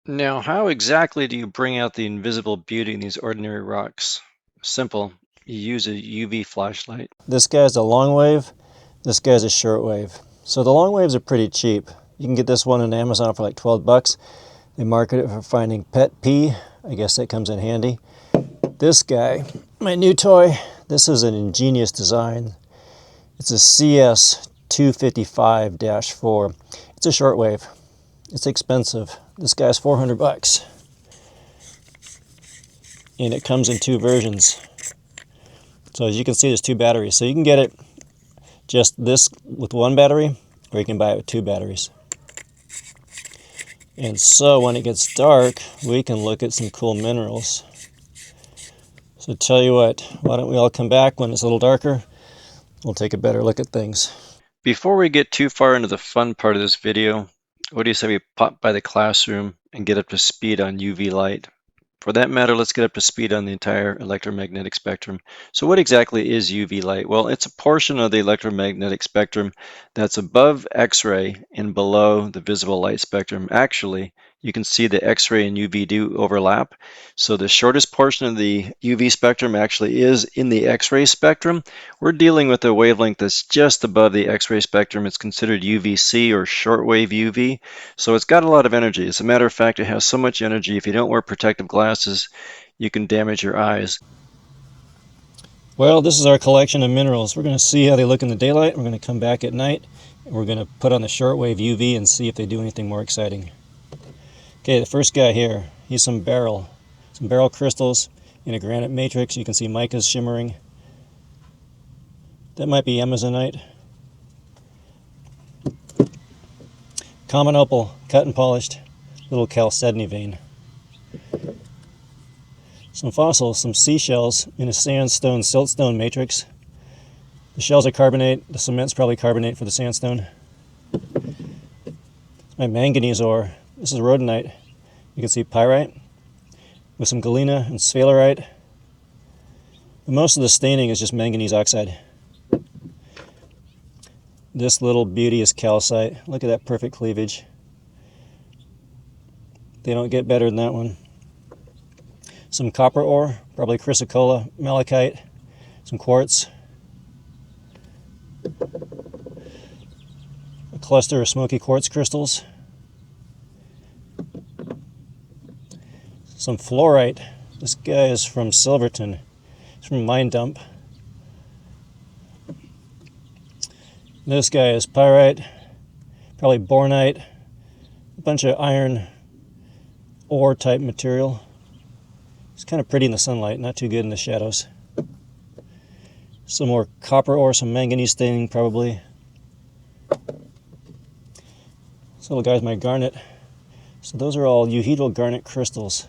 Now, how exactly do you bring out the invisible beauty in these ordinary rocks? Simple. You use a UV flashlight. This guy's a longwave, this guy's a shortwave. So the longwaves are pretty cheap. You can get this one on Amazon for like 12 bucks. They market it for finding pet pea. I guess that comes in handy. This guy, my new toy, this is an ingenious design. It's a CS255-4. It's a shortwave. It's expensive. This guy's 400 bucks. And it comes in two versions. So as you can see, there's two batteries. So you can get it just this with one battery, or you can buy it with two batteries. And so when it gets dark, we can look at some cool minerals. So tell you what, why don't we all come back when it's a little darker? We'll take a better look at things. Before we get too far into the fun part of this video, what do you say we pop by the classroom and get up to speed on UV light? For that matter, let's get up to speed on the entire electromagnetic spectrum. So what exactly is UV light? Well, it's a portion of the electromagnetic spectrum that's above X-ray and below the visible light spectrum. Actually, you can see the X-ray and UV do overlap. So the shortest portion of the UV spectrum actually is in the X-ray spectrum. We're dealing with a wavelength that's just above the X-ray spectrum. It's considered UVC, or shortwave UV. So it's got a lot of energy. As a matter of fact, it has so much energy, if you don't wear protective glasses, you can damage your eyes. Well, this is our collection of minerals. We're going to see how they look in the daylight. We're going to come back at night, and we're going to put on the shortwave UV and see if they do anything more exciting. Okay, the first guy here, he's some Beryl. Some Beryl crystals in a granite matrix. You can see mica's shimmering. That might be Amazonite. Common opal, cut and polished. Little Chalcedony vein. Some fossils, some seashells in a sandstone siltstone matrix. The shells are carbonate, the cement's probably carbonate for the sandstone. It's my manganese ore. This is rhodonite. You can see pyrite with some galena and sphalerite. But most of the staining is just manganese oxide. This little beauty is calcite. Look at that perfect cleavage. They don't get better than that one. Some copper ore, probably Chrysocolla, malachite, some quartz. A cluster of smoky quartz crystals. Some fluorite. This guy is from Silverton. He's from Mine Dump. This guy is pyrite, probably bornite, a bunch of iron ore type material. It's kind of pretty in the sunlight, not too good in the shadows. Some more copper ore, some manganese staining probably. This little guy's my garnet. So those are all euhedral garnet crystals.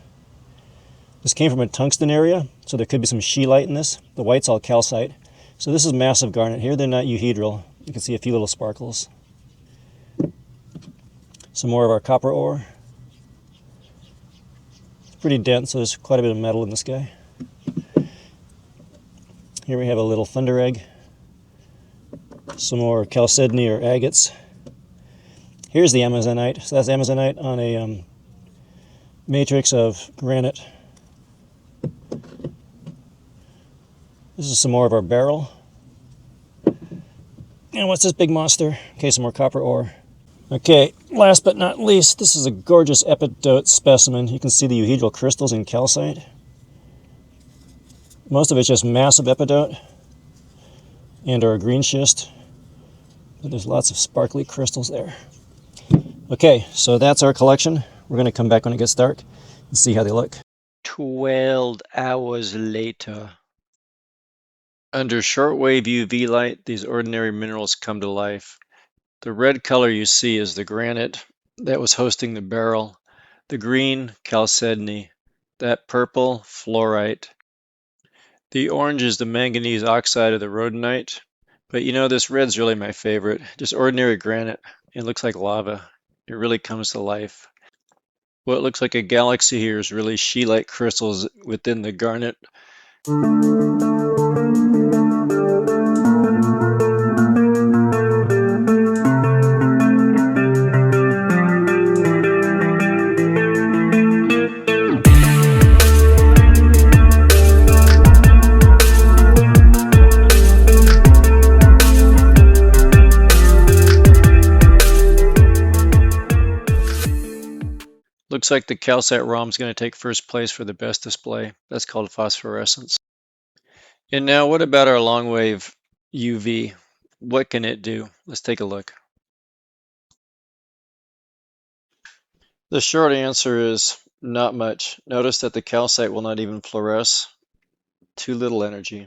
This came from a tungsten area, so there could be some scheelite in this. The white's all calcite. So this is massive garnet. Here they're not euhedral. You can see a few little sparkles. Some more of our copper ore. It's pretty dense, so there's quite a bit of metal in this guy. Here we have a little thunder egg. Some more chalcedony or agates. Here's the Amazonite. So that's Amazonite on a matrix of granite. This is some more of our Beryl. And what's this big monster? Okay, some more copper ore. Okay, last but not least, this is a gorgeous Epidote specimen. You can see the euhedral crystals in calcite. Most of it's just massive Epidote and our green schist. But there's lots of sparkly crystals there. Okay, so that's our collection. We're going to come back when it gets dark and see how they look. 12 hours later. Under shortwave UV light, these ordinary minerals come to life. The red color you see is the granite that was hosting the Beryl. The green, Chalcedony. That purple, Fluorite. The orange is the manganese oxide of the Rhodonite. But you know, this red's really my favorite. Just ordinary granite. It looks like lava. It really comes to life. What looks like a galaxy here is really scheelite crystals within the garnet. Looks like the calcite ROM is going to take first place for the best display. That's called phosphorescence. And now what about our long wave UV? What can it do? Let's take a look. The short answer is not much. Notice that the calcite will not even fluoresce. Too little energy.